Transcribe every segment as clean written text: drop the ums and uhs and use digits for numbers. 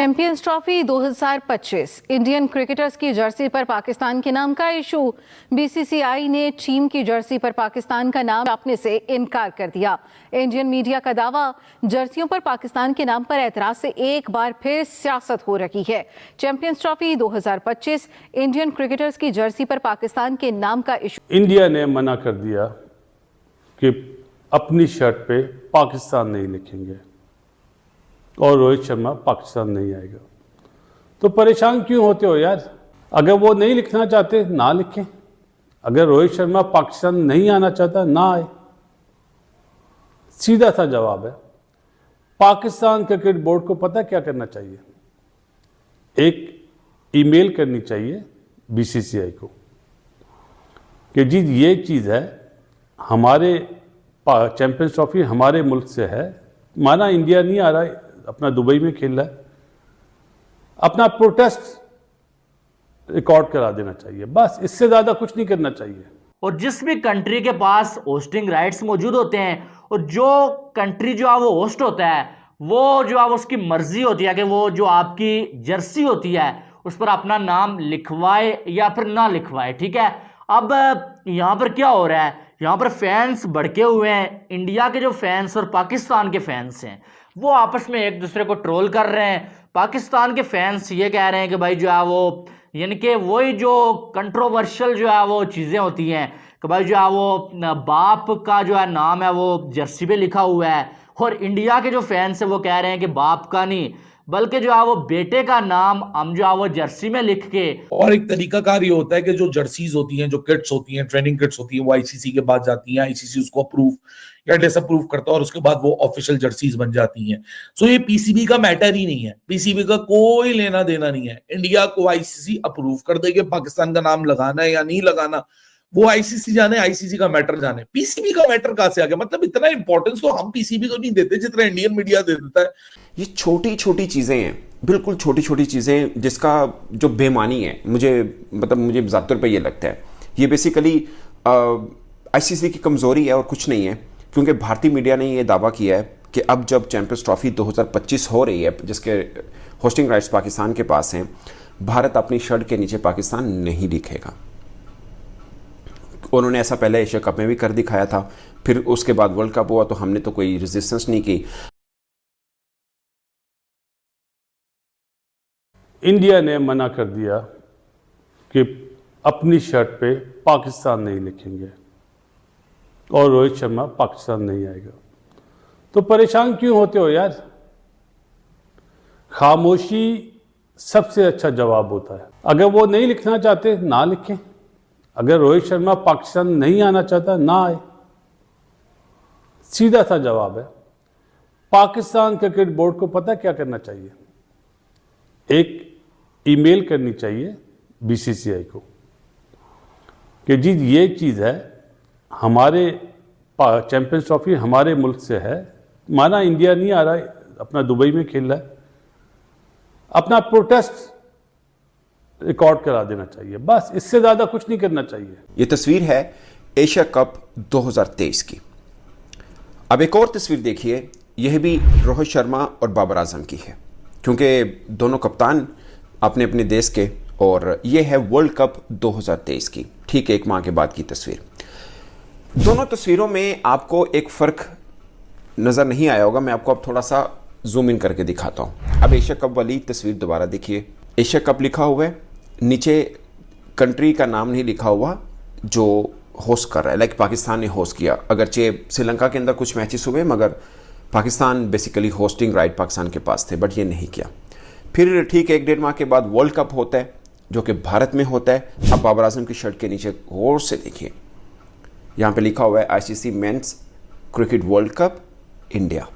Champions trophy 2025 Indian cricketers की Jersey पर पाकिस्तान के नाम का इशू। बीसीसीआई ने टीम की जर्सी पर पाकिस्तान का नाम छापने से इनकार कर दिया। इंडियन मीडिया का दावा, जर्सियों पर पाकिस्तान के नाम पर एतराज से एक बार फिर सियासत हो रही है। चैंपियंस ट्रॉफी 2025 इंडियन क्रिकेटर्स की जर्सी पर पाकिस्तान के नाम का इशू। इंडिया ने मना कर दिया कि अपनी शर्ट पे पाकिस्तान नहीं लिखेंगे और रोहित शर्मा पाकिस्तान नहीं आएगा। तो परेशान क्यों होते हो यार? अगर वो नहीं लिखना चाहते ना लिखें। अगर रोहित शर्मा पाकिस्तान नहीं आना चाहता ना आए। सीधा सा जवाब है। पाकिस्तान क्रिकेट बोर्ड को पता क्या करना चाहिए? एक ईमेल करनी चाहिए बीसीसीआई को कि जी ये चीज़ है, हमारे चैंपियंस ट्रॉफी हमारे मुल्क से है, माना इंडिया नहीं आ रहा है, अपना दुबई में खेल रहा है, अपना प्रोटेस्ट रिकॉर्ड करा देना चाहिए। बस इससे ज़्यादा कुछ नहीं करना चाहिए। और जिस भी कंट्री के पास होस्टिंग राइट्स मौजूद होते हैं और जो कंट्री जो है वो होस्ट होता है, वो जो है वो उसकी मर्जी होती है कि वो जो आपकी जर्सी होती है उस पर अपना नाम लिखवाए या फिर ना लिखवाए। ठीक है, अब यहाँ पर क्या हो रहा है, यहाँ पर फैंस भड़के हुए हैं। इंडिया के जो फैंस और पाकिस्तान के फैंस हैं वो आपस में एक दूसरे को ट्रोल कर रहे हैं। पाकिस्तान के फैंस ये कह रहे हैं कि भाई जो है वो, यानी कि वही जो कंट्रोवर्शियल जो है वो चीज़ें होती हैं कि भाई जो है वो बाप का जो है नाम है वो जर्सी पे लिखा हुआ है, और इंडिया के जो फैंस हैं वो कह रहे हैं कि बाप का नहीं बल्कि जो है वो बेटे का नाम हम जो है वो जर्सी में लिख के। और एक तरीकाकार ये होता है कि जो जर्सीज होती हैं, जो किट्स होती हैं, ट्रेनिंग किट्स होती हैं, वो आईसीसी के पास जाती हैं, आईसीसी उसको अप्रूव या डिसअप्रूव करता है और उसके बाद वो ऑफिशियल जर्सीज बन जाती हैं। सो ये पीसीबी का मैटर ही नहीं है, पीसीबी का कोई लेना देना नहीं है। इंडिया को आईसीसी अप्रूव कर देगी, पाकिस्तान का नाम लगाना है या नहीं लगाना वो आईसीसी जाने, आईसीसी का मैटर जाने। पीसीबी का मैटर कहां से आ गया? मतलब इतना इंपॉर्टेंस तो हम पीसीबी को नहीं देते जितना इंडियन मीडिया दे देता है। ये छोटी छोटी चीजें हैं, बिल्कुल छोटी छोटी चीजें, जिसका जो बेमानी है, मुझे ज़ाती तौर पे ये लगता है ये बेसिकली आईसीसी की कमजोरी है और कुछ नहीं है। क्योंकि भारतीय मीडिया ने ये दावा किया है कि अब जब चैंपियंस ट्रॉफी 2025 हो रही है जिसके होस्टिंग राइट्स पाकिस्तान के पास हैं, भारत अपनी शर्ट के नीचे पाकिस्तान नहीं लिखेगा। उन्होंने ऐसा पहले एशिया कप में भी कर दिखाया था, फिर उसके बाद वर्ल्ड कप हुआ तो हमने तो कोई रेजिस्टेंस नहीं की। इंडिया ने मना कर दिया कि अपनी शर्ट पे पाकिस्तान नहीं लिखेंगे और रोहित शर्मा पाकिस्तान नहीं आएगा। तो परेशान क्यों होते हो यार? खामोशी सबसे अच्छा जवाब होता है। अगर वो नहीं लिखना चाहते ना लिखें। अगर रोहित शर्मा पाकिस्तान नहीं आना चाहता ना आए। सीधा सा जवाब है। पाकिस्तान क्रिकेट बोर्ड को पता क्या करना चाहिए? एक ईमेल करनी चाहिए बीसीसीआई को कि जी ये चीज़ है, हमारे चैंपियंस ट्रॉफी हमारे मुल्क से है, माना इंडिया नहीं आ रहा है, अपना दुबई में खेल रहा है, अपना प्रोटेस्ट रिकॉर्ड करा देना चाहिए। बस इससे ज्यादा कुछ नहीं करना चाहिए। ये तस्वीर है एशिया कप 2023 की। अब एक और तस्वीर देखिए, यह भी रोहित शर्मा और बाबर आजम की है, क्योंकि दोनों कप्तान अपने अपने देश के, और यह है वर्ल्ड कप 2023 की ठीक एक माह के बाद की तस्वीर। दोनों तस्वीरों में आपको एक फर्क नजर नहीं आया होगा। मैं आपको अब थोड़ा सा जूम इन करके दिखाता हूं। अब एशिया कप वाली तस्वीर दोबारा देखिए। एशिया कप लिखा हुआ है, नीचे कंट्री का नाम नहीं लिखा हुआ जो होस्ट कर रहा है। लाइक पाकिस्तान ने होस्ट किया, अगरचे श्रीलंका के अंदर कुछ मैचेस हुए मगर Pakistan basically hosting right Pakistan के पास थे, बट ये नहीं किया। फिर ठीक एक डेढ़ माह के बाद वर्ल्ड कप होता है जो कि भारत में होता है। अब बाबर आजम की शर्ट के नीचे गौर से देखिए, यहाँ पे लिखा हुआ है ICC men's cricket world cup India.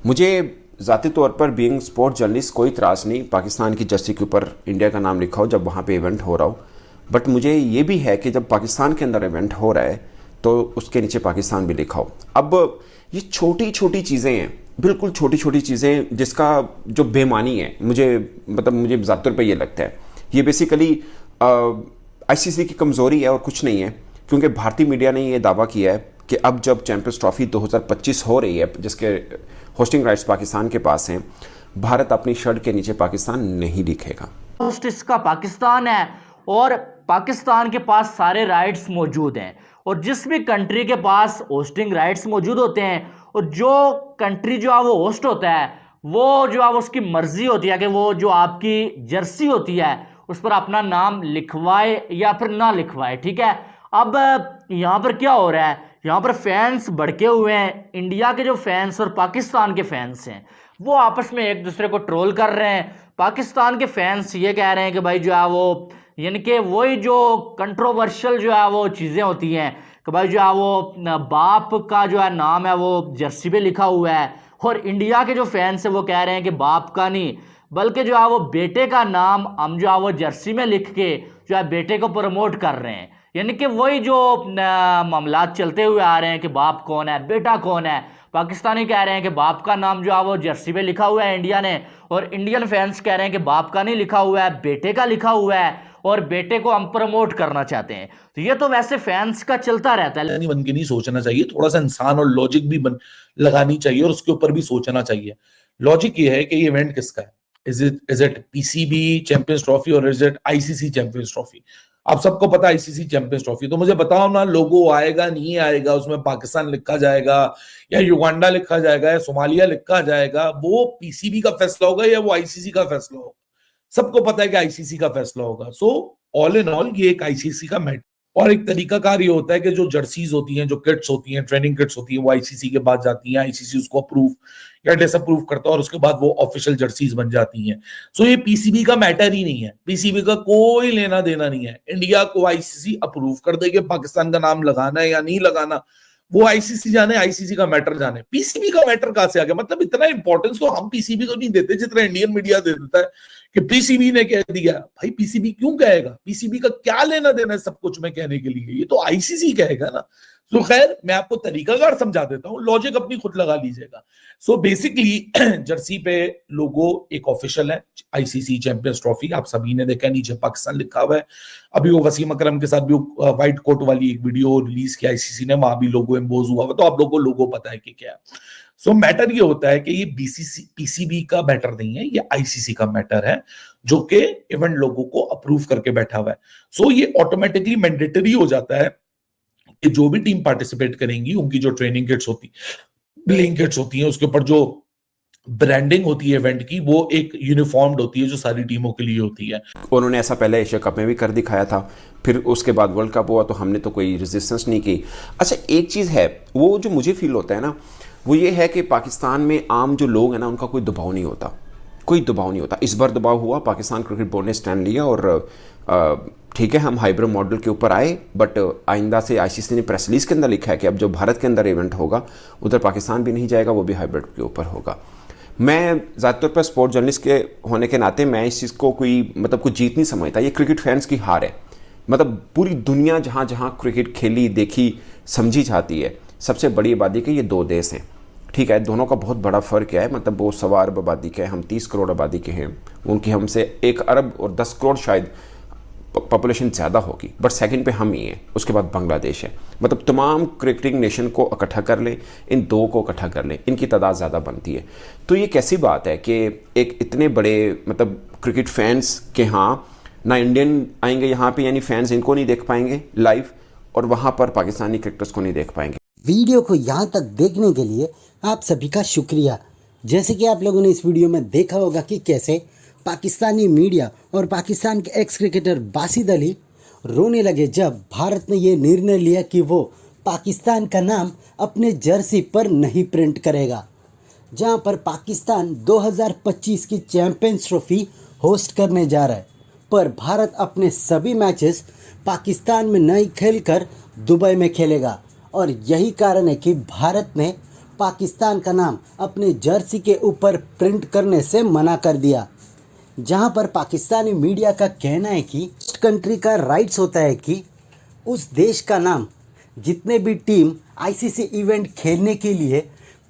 मुझे ज़ाती तौर पर बीइंग स्पोर्ट जर्नलिस्ट कोई त्रास नहीं पाकिस्तान की जर्सी के ऊपर इंडिया का नाम लिखा हो जब वहाँ पे इवेंट हो रहा हो, बट मुझे ये भी है कि जब पाकिस्तान के अंदर इवेंट हो रहा है तो उसके नीचे पाकिस्तान भी लिखा हो। अब ये छोटी छोटी चीज़ें हैं, बिल्कुल छोटी छोटी चीज़ें, जिसका जो बेमानी है, मुझे ज़ाती तौर पर ये लगता है ये बेसिकली आईसीसी की कमज़ोरी है और कुछ नहीं है। क्योंकि भारतीय मीडिया ने ये दावा किया है कि अब जब चैंपियंस ट्रॉफी 2025 हो रही है जिसके होस्टिंग राइट्स पाकिस्तान के पास हैं, भारत अपनी शर्ट के नीचे पाकिस्तान नहीं लिखेगा। होस्ट इसका पाकिस्तान है और पाकिस्तान के पास सारे राइट्स मौजूद हैं, और जिस भी कंट्री के पास होस्टिंग राइट्स मौजूद होते हैं और जो कंट्री जो है वो होस्ट होता है, वो जो है उसकी मर्जी होती है कि वो जो आपकी जर्सी होती है उस पर अपना नाम लिखवाए या फिर ना लिखवाए। ठीक है, अब यहाँ पर क्या हो रहा है, यहाँ पर फैंस भड़के हुए हैं। इंडिया के जो फैंस और पाकिस्तान के फैंस हैं वो आपस में एक दूसरे को ट्रोल कर रहे हैं। पाकिस्तान के फैंस ये कह रहे हैं कि भाई जो है वो यानी कि वही जो कंट्रोवर्शियल जो है वो चीज़ें होती हैं कि भाई जो है वो बाप का जो है नाम है वो जर्सी पे लिखा हुआ है, और इंडिया के जो फैंस हैं वो कह रहे हैं कि बाप का नहीं बल्कि जो है वो बेटे का नाम हम जो है वो जर्सी में लिख के जो है बेटे को प्रमोट कर रहे हैं। यानी कि वही जो मामला चलते हुए आ रहे हैं कि बाप कौन है बेटा कौन है। पाकिस्तानी कह रहे हैं कि बाप का नाम जो है वो जर्सी पे लिखा हुआ है इंडिया ने, और इंडियन फैंस कह रहे हैं कि बाप का नहीं लिखा हुआ है बेटे का लिखा हुआ है और बेटे को हम प्रमोट करना चाहते हैं। तो ये तो वैसे फैंस का चलता रहता है। बन के नहीं सोचना चाहिए, थोड़ा सा इंसान और लॉजिक भी लगानी चाहिए और उसके ऊपर भी सोचना चाहिए। लॉजिक ये है कि ये इवेंट किसका है, is it PCB Champions Trophy और is it ICC Champions Trophy. आप सबको पता है आईसीसी चैंपियंस ट्रॉफी, तो मुझे बताओ ना लोगो आएगा नहीं आएगा, उसमें पाकिस्तान लिखा जाएगा या युगांडा लिखा जाएगा या सोमालिया लिखा जाएगा, वो पीसीबी का फैसला होगा या वो आईसीसी का फैसला होगा? सबको पता है कि आईसीसी का फैसला होगा। सो ऑल इन ऑल ये एक आईसीसी का मैटर। और एक तरीकाकार ये होता है कि जो जर्सीज होती हैं, जो किट्स होती हैं, ट्रेनिंग किट्स होती हैं, वो आईसीसी के पास जाती हैं, आईसीसी उसको अप्रूव या डिसअप्रूव करता है और उसके बाद वो ऑफिशियल जर्सीज बन जाती हैं। सो ये पीसीबी का मैटर ही नहीं है, पीसीबी का कोई लेना देना नहीं है। इंडिया को आईसीसी अप्रूव कर देगी पाकिस्तान का नाम लगाना है या नहीं लगाना, वो आईसीसी जाने, आईसीसी का मैटर जाने। पीसीबी का मैटर कहां से आ गया? मतलब इतना इंपॉर्टेंस तो हम पीसीबी को नहीं देते जितना इंडियन मीडिया दे देता है कि पीसीबी ने कह दिया। भाई पीसीबी क्यों कहेगा? पीसीबी का क्या लेना देना है सब कुछ में कहने के लिए? ये तो आईसीसी कहेगा ना। तो खैर मैं आपको तरीकाकार समझा देता हूं, लॉजिक अपनी खुद लगा लीजिएगा। सो बेसिकली जर्सी पे लोगो एक ऑफिशियल है, आईसीसी चैंपियंस ट्रॉफी, आप सभी ने देखा नीचे पाकिस्तान लिखा हुआ है। अभी वो वसीम अकरम के साथ भी व्हाइट कोट वाली एक वीडियो रिलीज किया आईसीसी ने, वहां भी लोगो एम्बोज हुआ हुआ, तो आप लोगों को लोगो पता है कि क्या है। सो मैटर ये होता है कि ये बीसीसी पीसीबी का मैटर नहीं है, ये आईसीसी का मैटर है जो कि इवेंट लोगों को अप्रूव करके बैठा हुआ है। सो ये ऑटोमेटिकली मैंडेटरी हो जाता है कि जो भी टीम पार्टिसिपेट करेंगी उनकी जो ट्रेनिंग किट्स होती, प्लेइंग किट्स होती हैं, उसके ऊपर जो ब्रांडिंग होती है इवेंट की, वो एक यूनिफॉर्म्ड होती है जो सारी टीमों के लिए होती है। उन्होंने ऐसा पहले एशिया कप में भी कर दिखाया था, फिर उसके बाद वर्ल्ड कप हुआ तो हमने तो कोई रेजिस्टेंस नहीं की। अच्छा एक चीज़ है वो जो मुझे फील होता है ना, वो ये है कि पाकिस्तान में आम जो लोग हैं ना उनका कोई दबाव नहीं होता, कोई दबाव नहीं होता। इस बार दबाव हुआ, पाकिस्तान क्रिकेट बोर्ड ने स्टैंड लिया और ठीक है हम हाइब्रिड मॉडल के ऊपर आए, बट आइंदा से आईसीसी ने प्रेस रिलीज के अंदर लिखा है कि अब जो भारत के अंदर इवेंट होगा उधर पाकिस्तान भी नहीं जाएगा, वो भी हाइब्रिड के ऊपर होगा। मैं ज़्यादातर पर स्पोर्ट जर्नलिस्ट के होने के नाते मैं इस चीज़ को कोई मतलब कुछ जीत नहीं समझता, ये क्रिकेट फैंस की हार है। मतलब पूरी दुनिया जहाँ जहाँ क्रिकेट खेली देखी समझी जाती है, सबसे बड़ी आबादी के ये दो देश हैं, ठीक है। दोनों का बहुत बड़ा फ़र्क है, मतलब वो 1.25 अरब आबादी के हैं, हम 30 करोड़ आबादी के हैं, उनकी हमसे 1 अरब और 10 करोड़ शायद पॉपुलेशन ज़्यादा होगी, बट सेकंड पे हम ही हैं, उसके बाद बांग्लादेश है। मतलब तमाम क्रिकेटिंग नेशन को इकट्ठा कर लें, इन दो को इकट्ठा कर लें, इनकी तादाद ज़्यादा बनती है। तो ये कैसी बात है कि एक इतने बड़े मतलब क्रिकेट फैंस के यहाँ ना इंडियन आएंगे यहाँ पे, यानी फैंस इनको नहीं देख पाएंगे लाइव, और वहाँ पर पाकिस्तानी क्रिकेटर्स को नहीं देख पाएंगे। वीडियो को यहाँ तक देखने के लिए आप सभी का शुक्रिया। जैसे कि आप लोगों ने इस वीडियो में देखा होगा कि कैसे पाकिस्तानी मीडिया और पाकिस्तान के एक्स क्रिकेटर बासिद अली रोने लगे जब भारत ने ये निर्णय लिया कि वो पाकिस्तान का नाम अपने जर्सी पर नहीं प्रिंट करेगा। जहां पर पाकिस्तान 2025 की चैंपियंस ट्रॉफी होस्ट करने जा रहा है, पर भारत अपने सभी मैचेस पाकिस्तान में नहीं खेलकर दुबई में खेलेगा, और यही कारण है कि भारत ने पाकिस्तान का नाम अपने जर्सी के ऊपर प्रिंट करने से मना कर दिया। जहां पर पाकिस्तानी मीडिया का कहना है कि कंट्री का राइट्स होता है कि उस देश का नाम जितने भी टीम आईसीसी इवेंट खेलने के लिए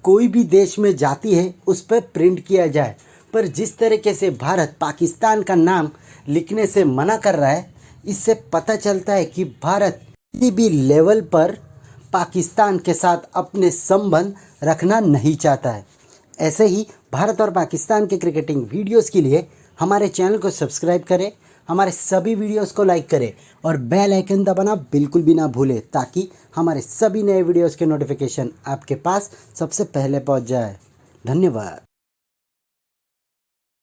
कोई भी देश में जाती है उस पर प्रिंट किया जाए, पर जिस तरीके से भारत पाकिस्तान का नाम लिखने से मना कर रहा है, इससे पता चलता है कि भारत किसी भी लेवल पर पाकिस्तान के साथ अपने संबंध रखना नहीं चाहता है। ऐसे ही भारत और पाकिस्तान के क्रिकेटिंग वीडियोस के लिए हमारे चैनल को सब्सक्राइब करें, हमारे सभी वीडियोस को लाइक करें और बेल आइकन दबाना बिल्कुल भी ना भूलें ताकि हमारे सभी नए वीडियोस के नोटिफिकेशन आपके पास सबसे पहले पहुंच जाए। धन्यवाद।